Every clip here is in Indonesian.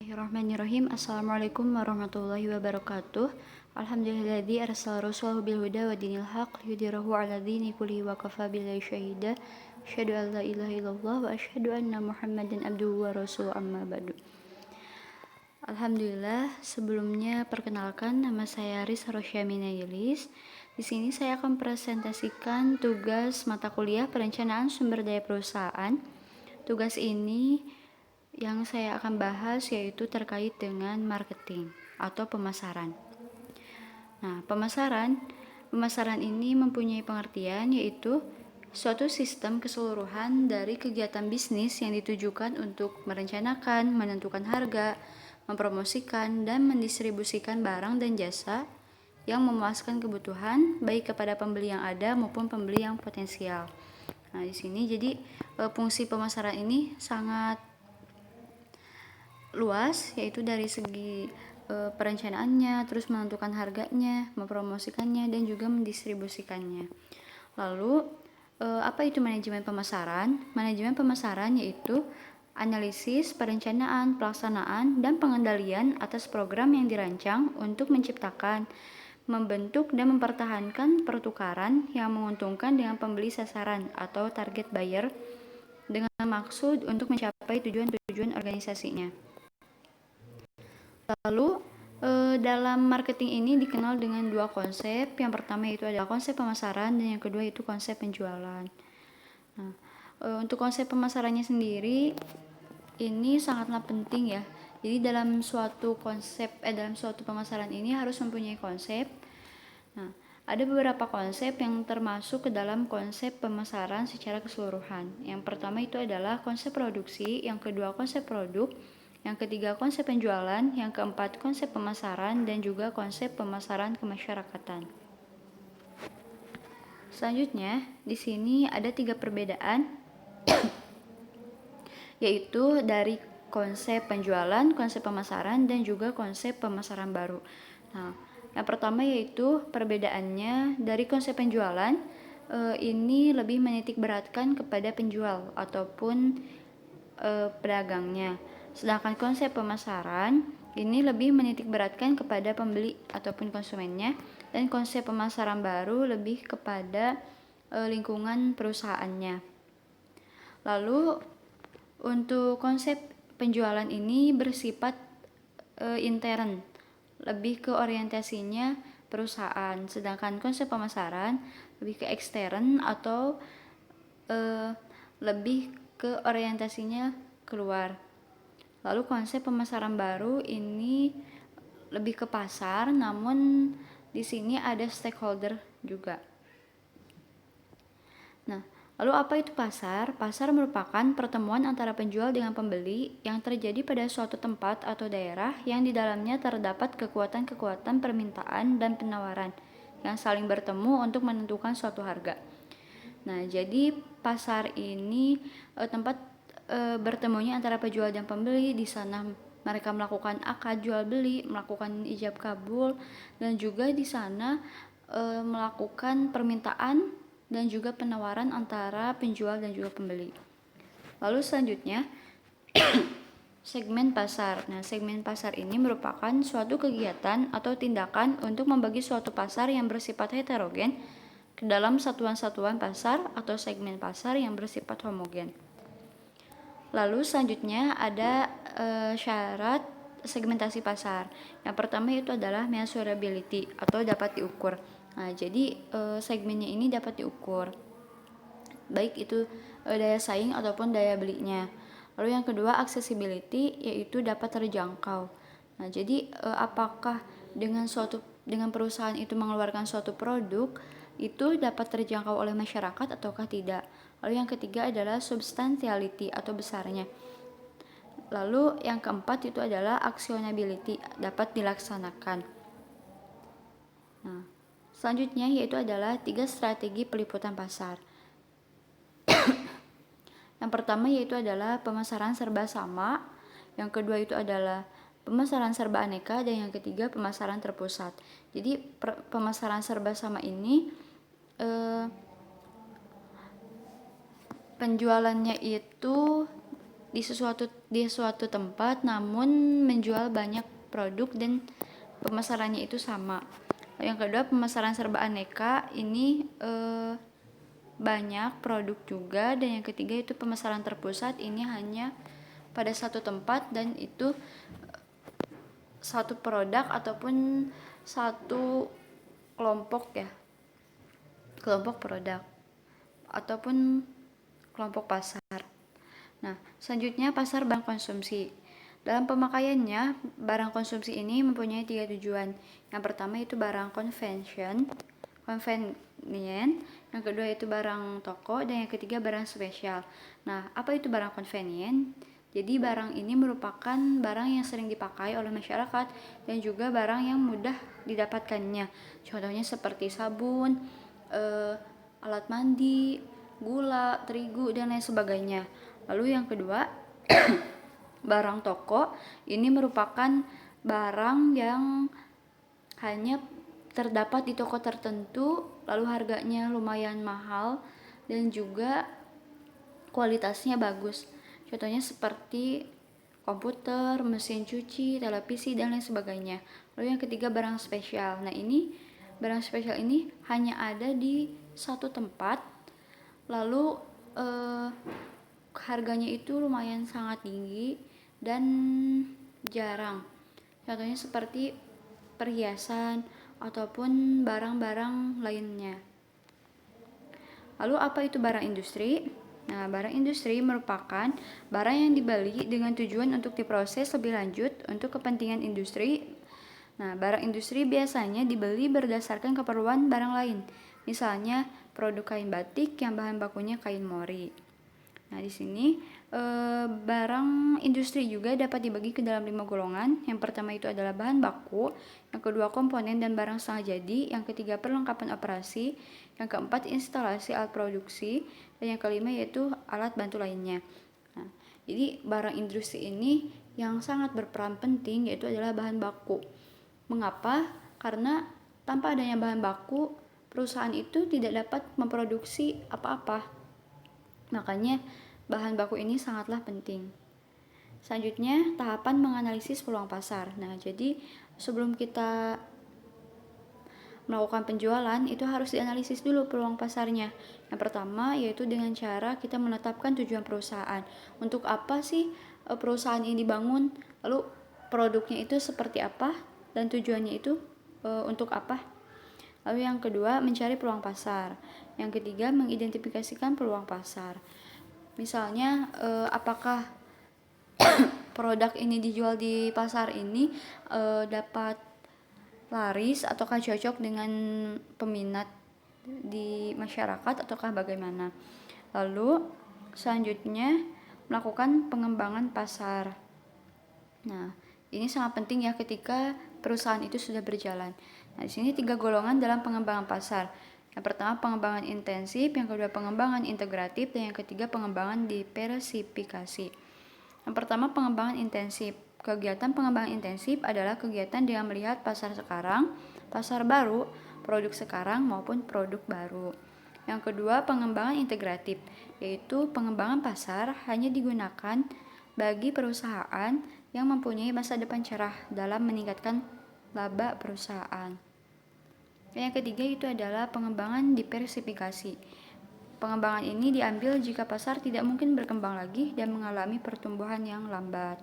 Bismillahirrahmanirrahim. Assalamualaikum warahmatullahi wabarakatuh. Alhamdulillahilladzi arsala rasulahu bil huda wa dinil haq liyudhhirahu 'ala dini kullihi wa kafa billahi syahida. Asyhadu an la ilaha illallah wa asyhadu anna Muhammadan abduhu wa rasuluhu amma ba'du. Alhamdulillah, sebelumnya perkenalkan nama saya Riz Rosyamina Yelis. Di sini saya akan presentasikan tugas mata kuliah perencanaan sumber daya perusahaan. Tugas ini yang saya akan bahas yaitu terkait dengan marketing atau pemasaran. Nah, pemasaran ini mempunyai pengertian yaitu suatu sistem keseluruhan dari kegiatan bisnis yang ditujukan untuk merencanakan, menentukan harga, mempromosikan, dan mendistribusikan barang dan jasa yang memuaskan kebutuhan baik kepada pembeli yang ada maupun pembeli yang potensial. Nah, di sini jadi fungsi pemasaran ini sangat luas, yaitu dari segi perencanaannya, terus menentukan harganya, mempromosikannya, dan juga mendistribusikannya. Lalu apa itu manajemen pemasaran? Manajemen pemasaran yaitu analisis, perencanaan, pelaksanaan, dan pengendalian atas program yang dirancang untuk menciptakan, membentuk, dan mempertahankan pertukaran yang menguntungkan dengan pembeli sasaran atau target buyer dengan maksud untuk mencapai tujuan-tujuan organisasinya. Lalu dalam marketing ini dikenal dengan dua konsep. Yang pertama itu adalah konsep pemasaran dan yang kedua itu konsep penjualan. Nah, untuk konsep pemasarannya sendiri ini sangatlah penting ya. Jadi dalam suatu pemasaran ini harus mempunyai konsep. Nah, ada beberapa konsep yang termasuk ke dalam konsep pemasaran secara keseluruhan. Yang pertama itu adalah konsep produksi, yang kedua konsep produk, yang ketiga konsep penjualan, yang keempat konsep pemasaran, dan juga konsep pemasaran kemasyarakatan. Selanjutnya, di sini ada 3 perbedaan yaitu dari konsep penjualan, konsep pemasaran, dan juga konsep pemasaran baru. Nah, yang pertama yaitu perbedaannya dari konsep penjualan ini lebih menitik beratkan kepada penjual ataupun pedagangnya. Sedangkan konsep pemasaran ini lebih menitik beratkan kepada pembeli ataupun konsumennya, dan konsep pemasaran baru lebih kepada lingkungan perusahaannya. Lalu untuk konsep penjualan ini bersifat intern, lebih ke orientasinya perusahaan, sedangkan konsep pemasaran lebih ke ekstern atau lebih ke orientasinya keluar. Lalu konsep pemasaran baru ini lebih ke pasar, namun di sini ada stakeholder juga. Nah, lalu apa itu pasar? Pasar merupakan pertemuan antara penjual dengan pembeli yang terjadi pada suatu tempat atau daerah yang di dalamnya terdapat kekuatan-kekuatan permintaan dan penawaran yang saling bertemu untuk menentukan suatu harga. Nah, jadi pasar ini tempat bertemunya antara penjual dan pembeli. Di sana mereka melakukan akad jual beli, melakukan ijab kabul, dan juga di sana melakukan permintaan dan juga penawaran antara penjual dan juga pembeli. Lalu selanjutnya segmen pasar. Nah, segmen pasar ini merupakan suatu kegiatan atau tindakan untuk membagi suatu pasar yang bersifat heterogen ke dalam satuan-satuan pasar atau segmen pasar yang bersifat homogen. Lalu selanjutnya ada syarat segmentasi pasar. Yang pertama itu adalah measurability atau dapat diukur. Nah, jadi segmennya ini dapat diukur, baik itu daya saing ataupun daya belinya. Lalu yang kedua accessibility, yaitu dapat terjangkau. Nah, jadi apakah dengan perusahaan itu mengeluarkan suatu produk itu dapat terjangkau oleh masyarakat ataukah tidak. Lalu yang ketiga adalah substantiality atau besarnya. Lalu yang keempat itu adalah actionability, dapat dilaksanakan. Nah, selanjutnya yaitu adalah 3 strategi peliputan pasar. Yang pertama yaitu adalah pemasaran serba sama, yang kedua itu adalah pemasaran serba aneka, dan yang ketiga pemasaran terpusat. Jadi pemasaran serba sama ini penjualannya itu di suatu tempat namun menjual banyak produk dan pemasarannya itu sama. Yang kedua, pemasaran serba aneka, ini banyak produk juga. Dan yang ketiga itu pemasaran terpusat, ini hanya pada satu tempat dan itu satu produk ataupun satu kelompok ya, kelompok produk ataupun kelompok pasar. Nah, selanjutnya pasar barang konsumsi. Dalam pemakaiannya, barang konsumsi ini mempunyai 3 tujuan. Yang pertama itu barang convenient, yang kedua itu barang toko, dan yang ketiga barang spesial. Nah, apa itu barang convenient? Jadi barang ini merupakan barang yang sering dipakai oleh masyarakat dan juga barang yang mudah didapatkannya. Contohnya seperti sabun, alat mandi, gula, terigu, dan lain sebagainya. Lalu yang kedua, barang toko ini merupakan barang yang hanya terdapat di toko tertentu, lalu harganya lumayan mahal dan juga kualitasnya bagus. Contohnya seperti komputer, mesin cuci, televisi, dan lain sebagainya. Lalu yang ketiga, barang spesial. Nah, ini barang spesial ini hanya ada di satu tempat, lalu harganya itu lumayan sangat tinggi dan jarang. Contohnya seperti perhiasan ataupun barang-barang lainnya. Lalu apa itu barang industri? Nah, barang industri merupakan barang yang dibeli dengan tujuan untuk diproses lebih lanjut untuk kepentingan industri. Nah, barang industri biasanya dibeli berdasarkan keperluan barang lain. Misalnya produk kain batik yang bahan bakunya kain mori. Nah, di sini barang industri juga dapat dibagi ke dalam 5 golongan. Yang pertama itu adalah bahan baku, yang kedua komponen dan barang setengah jadi, yang ketiga perlengkapan operasi, yang keempat instalasi alat produksi, dan yang kelima yaitu alat bantu lainnya. Nah, jadi barang industri ini yang sangat berperan penting yaitu adalah bahan baku. Mengapa? Karena tanpa adanya bahan baku, perusahaan itu tidak dapat memproduksi apa-apa. Makanya bahan baku ini sangatlah penting. Selanjutnya, tahapan menganalisis peluang pasar. Nah, jadi sebelum kita melakukan penjualan, itu harus dianalisis dulu peluang pasarnya. Yang pertama, yaitu dengan cara kita menetapkan tujuan perusahaan. Untuk apa sih perusahaan ini dibangun? Lalu produknya itu seperti apa? Dan tujuannya itu untuk apa? Lalu yang kedua, mencari peluang pasar. Yang ketiga, mengidentifikasikan peluang pasar. Misalnya, apakah produk ini dijual di pasar ini dapat laris ataukah cocok dengan peminat di masyarakat ataukah bagaimana. Lalu selanjutnya melakukan pengembangan pasar. Nah, ini sangat penting ya ketika perusahaan itu sudah berjalan. Nah, di sini 3 golongan dalam pengembangan pasar. Yang pertama pengembangan intensif, yang kedua pengembangan integratif, dan yang ketiga pengembangan diversifikasi. Yang pertama pengembangan intensif. Kegiatan pengembangan intensif adalah kegiatan dengan melihat pasar sekarang, pasar baru, produk sekarang maupun produk baru. Yang kedua pengembangan integratif, yaitu pengembangan pasar hanya digunakan bagi perusahaan yang mempunyai masa depan cerah dalam meningkatkan laba perusahaan. Yang ketiga itu adalah pengembangan diversifikasi. Pengembangan ini diambil jika pasar tidak mungkin berkembang lagi dan mengalami pertumbuhan yang lambat.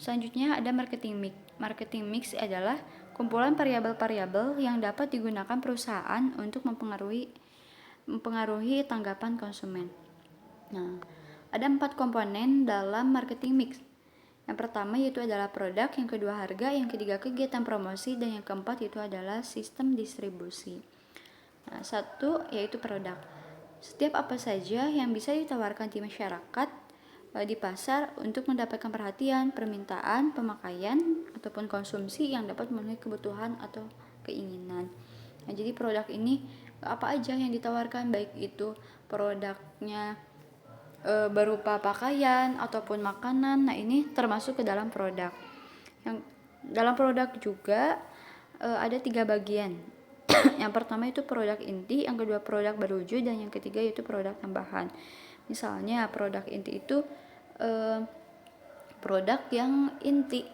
Selanjutnya ada marketing mix. Marketing mix adalah kumpulan variabel-variabel yang dapat digunakan perusahaan untuk mempengaruhi tanggapan konsumen. Nah, ada 4 komponen dalam marketing mix. Yang pertama yaitu adalah produk, yang kedua harga, yang ketiga kegiatan promosi, dan yang keempat itu adalah sistem distribusi. Nah, satu yaitu produk. Setiap apa saja yang bisa ditawarkan di masyarakat di pasar untuk mendapatkan perhatian, permintaan, pemakaian, ataupun konsumsi yang dapat memenuhi kebutuhan atau keinginan. Nah, jadi produk ini apa aja yang ditawarkan, baik itu produknya berupa pakaian ataupun makanan. Nah, ini termasuk ke dalam produk. Yang dalam produk juga ada 3 bagian. Yang pertama itu produk inti, yang kedua produk berwujud, dan yang ketiga yaitu produk tambahan. Misalnya produk inti itu produk yang inti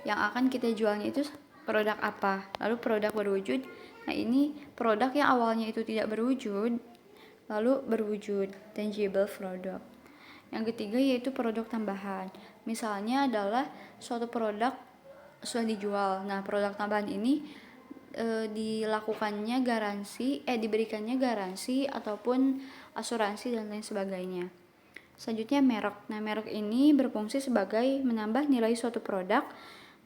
yang akan kita jualnya itu produk apa. Lalu produk berwujud, nah ini produk yang awalnya itu tidak berwujud lalu berwujud, tangible product. Yang ketiga yaitu produk tambahan. Misalnya adalah suatu produk sudah dijual. Nah, produk tambahan ini diberikannya garansi ataupun asuransi dan lain sebagainya. Selanjutnya merek. Nah, merek ini berfungsi sebagai menambah nilai suatu produk,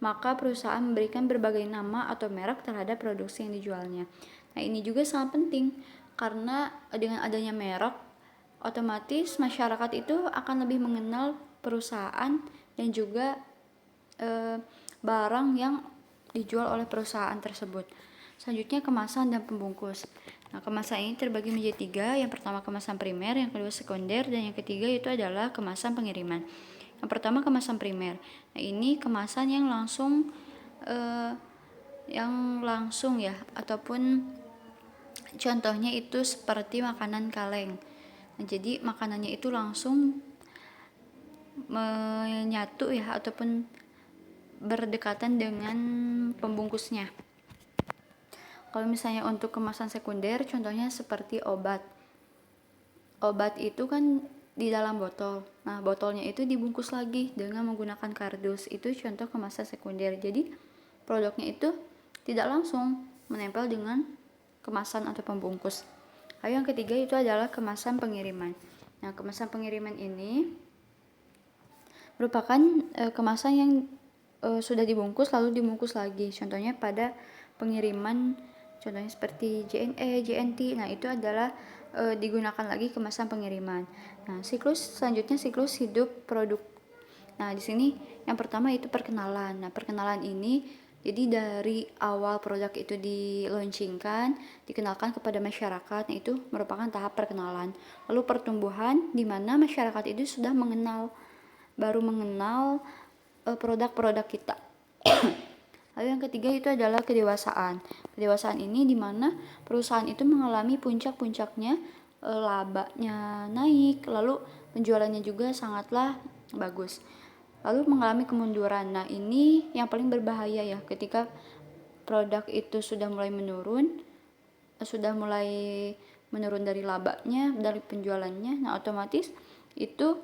maka perusahaan memberikan berbagai nama atau merek terhadap produksi yang dijualnya. Nah, ini juga sangat penting karena dengan adanya merek, otomatis masyarakat itu akan lebih mengenal perusahaan dan juga barang yang dijual oleh perusahaan tersebut. Selanjutnya kemasan dan pembungkus. Nah, kemasan ini terbagi menjadi 3. Yang pertama kemasan primer, yang kedua sekunder, dan yang ketiga itu adalah kemasan pengiriman. Yang pertama kemasan primer. Nah, ini kemasan yang langsung ya, ataupun contohnya itu seperti makanan kaleng. Nah, jadi makanannya itu langsung menyatu ya, ataupun berdekatan dengan pembungkusnya. Kalau misalnya untuk kemasan sekunder, contohnya seperti obat. Obat itu kan di dalam botol. Nah, botolnya itu dibungkus lagi dengan menggunakan kardus. Itu contoh kemasan sekunder. Jadi, produknya itu tidak langsung menempel dengan kemasan atau pembungkus. Lalu yang ketiga itu adalah kemasan pengiriman. Nah, kemasan pengiriman ini merupakan kemasan yang sudah dibungkus lalu dibungkus lagi. Contohnya pada pengiriman, contohnya seperti JNE, JNT. Nah, itu adalah digunakan lagi kemasan pengiriman. Nah, selanjutnya siklus hidup produk. Nah, di sini yang pertama itu perkenalan. Nah, perkenalan ini jadi dari awal produk itu diluncurkan, dikenalkan kepada masyarakat, nah itu merupakan tahap perkenalan. Lalu pertumbuhan, di mana masyarakat itu sudah baru mengenal produk-produk kita. Lalu yang ketiga itu adalah kedewasaan. Kedewasaan ini di mana perusahaan itu mengalami puncak-puncaknya, labanya naik, lalu penjualannya juga sangatlah bagus. Lalu mengalami kemunduran. Nah, ini yang paling berbahaya ya, ketika produk itu sudah mulai menurun dari labanya, dari penjualannya. Nah, otomatis itu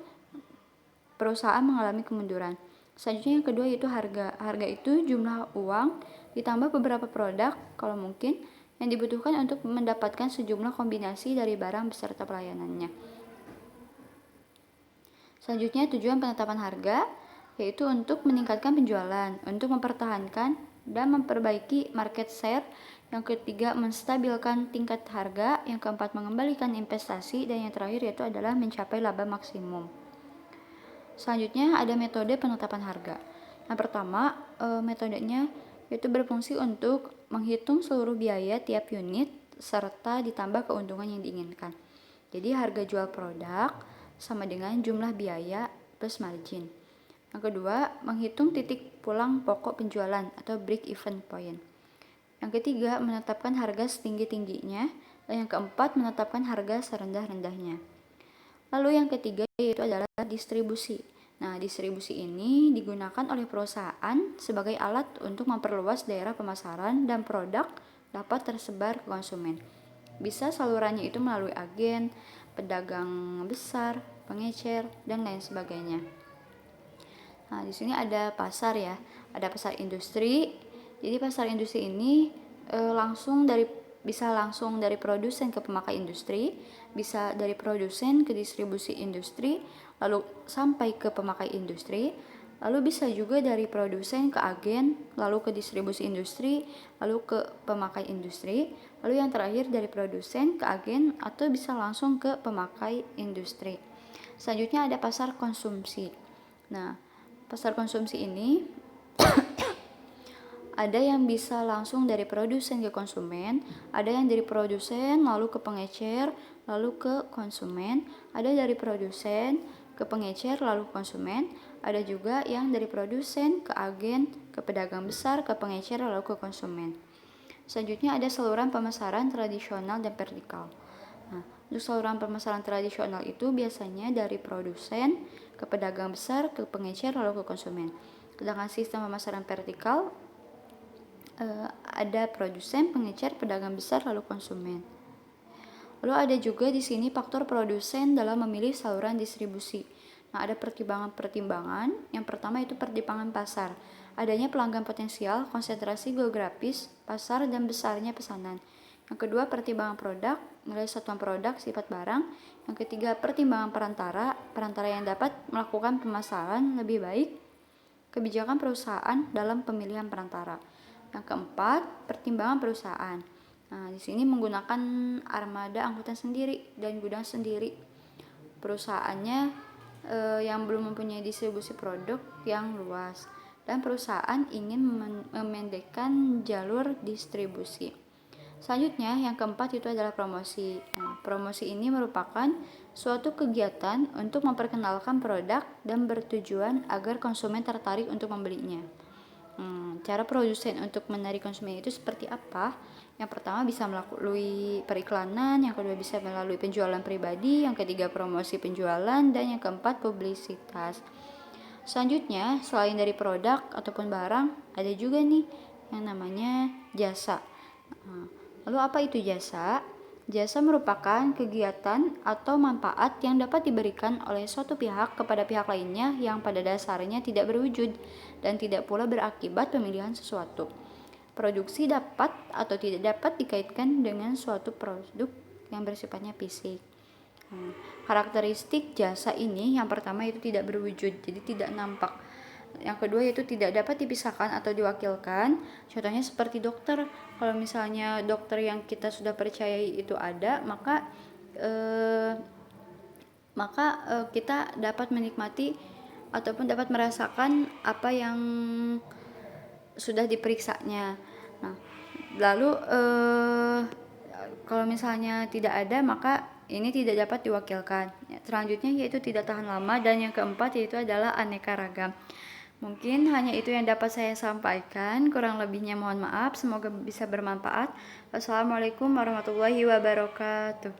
perusahaan mengalami kemunduran. Selanjutnya yang kedua yaitu harga. Harga itu jumlah uang ditambah beberapa produk kalau mungkin yang dibutuhkan untuk mendapatkan sejumlah kombinasi dari barang beserta pelayanannya. Selanjutnya tujuan penetapan harga yaitu untuk meningkatkan penjualan, untuk mempertahankan dan memperbaiki market share. Yang ketiga menstabilkan tingkat harga. Yang keempat mengembalikan investasi, dan yang terakhir yaitu adalah mencapai laba maksimum. Selanjutnya ada metode penetapan harga. Yang pertama metodenya yaitu berfungsi untuk menghitung seluruh biaya tiap unit serta ditambah keuntungan yang diinginkan. Jadi harga jual produk sama dengan jumlah biaya plus margin. Yang kedua, menghitung titik pulang pokok penjualan atau break even point. Yang ketiga, menetapkan harga setinggi-tingginya. Dan yang keempat, menetapkan harga serendah-rendahnya. Lalu yang ketiga yaitu adalah distribusi. Nah, distribusi ini digunakan oleh perusahaan sebagai alat untuk memperluas daerah pemasaran dan produk dapat tersebar ke konsumen. Bisa salurannya itu melalui agen, pedagang besar, pengecer, dan lain sebagainya. Nah, di sini ada pasar ya, ada pasar industri. Jadi pasar industri ini bisa langsung dari produsen ke pemakai industri, bisa dari produsen ke distribusi industri, lalu sampai ke pemakai industri, lalu bisa juga dari produsen ke agen, lalu ke distribusi industri, lalu ke pemakai industri, lalu yang terakhir dari produsen ke agen atau bisa langsung ke pemakai industri. Selanjutnya ada pasar konsumsi. Nah, pasar konsumsi ini ada yang bisa langsung dari produsen ke konsumen, ada yang dari produsen lalu ke pengecer, lalu ke konsumen, ada dari produsen ke pengecer lalu ke konsumen, ada juga yang dari produsen ke agen, ke pedagang besar, ke pengecer lalu ke konsumen. Selanjutnya ada saluran pemasaran tradisional dan vertikal. Nah, untuk saluran pemasaran tradisional itu biasanya dari produsen ke pedagang besar, ke pengecer, lalu ke konsumen. Sedangkan sistem pemasaran vertikal ada produsen, pengecer, pedagang besar, lalu konsumen. Lalu ada juga di sini faktor produsen dalam memilih saluran distribusi. Nah, ada pertimbangan-pertimbangan. Yang pertama itu pertimbangan pasar. Adanya pelanggan potensial, konsentrasi geografis, pasar, dan besarnya pesanan. Yang kedua, pertimbangan produk, nilai satuan produk, sifat barang. Yang ketiga, pertimbangan perantara, perantara yang dapat melakukan pemasaran lebih baik, kebijakan perusahaan dalam pemilihan perantara. Yang keempat, pertimbangan perusahaan. Nah, di sini menggunakan armada angkutan sendiri dan gudang sendiri. Perusahaannya yang belum mempunyai distribusi produk yang luas, dan perusahaan ingin memendekkan jalur distribusi. Selanjutnya, yang keempat itu adalah promosi. Nah, promosi ini merupakan suatu kegiatan untuk memperkenalkan produk dan bertujuan agar konsumen tertarik untuk membelinya. Cara produsen untuk menarik konsumen itu seperti apa? Yang pertama bisa melalui periklanan, yang kedua bisa melalui penjualan pribadi, yang ketiga promosi penjualan, dan yang keempat publisitas. Selanjutnya, selain dari produk ataupun barang, ada juga nih yang namanya jasa. Lalu apa itu jasa? Jasa merupakan kegiatan atau manfaat yang dapat diberikan oleh suatu pihak kepada pihak lainnya yang pada dasarnya tidak berwujud dan tidak pula berakibat pemilihan sesuatu. Produksi dapat atau tidak dapat dikaitkan dengan suatu produk yang bersifatnya fisik. Karakteristik jasa ini yang pertama itu tidak berwujud, jadi tidak nampak. Yang kedua yaitu tidak dapat dipisahkan atau diwakilkan. Contohnya seperti dokter. Kalau misalnya dokter yang kita sudah percayai itu ada, maka kita dapat menikmati ataupun dapat merasakan apa yang sudah diperiksanya. Nah, lalu kalau misalnya tidak ada, maka ini tidak dapat diwakilkan. Selanjutnya yaitu tidak tahan lama, dan yang keempat yaitu adalah aneka ragam. Mungkin hanya itu yang dapat saya sampaikan, kurang lebihnya mohon maaf, semoga bisa bermanfaat. Wassalamualaikum warahmatullahi wabarakatuh.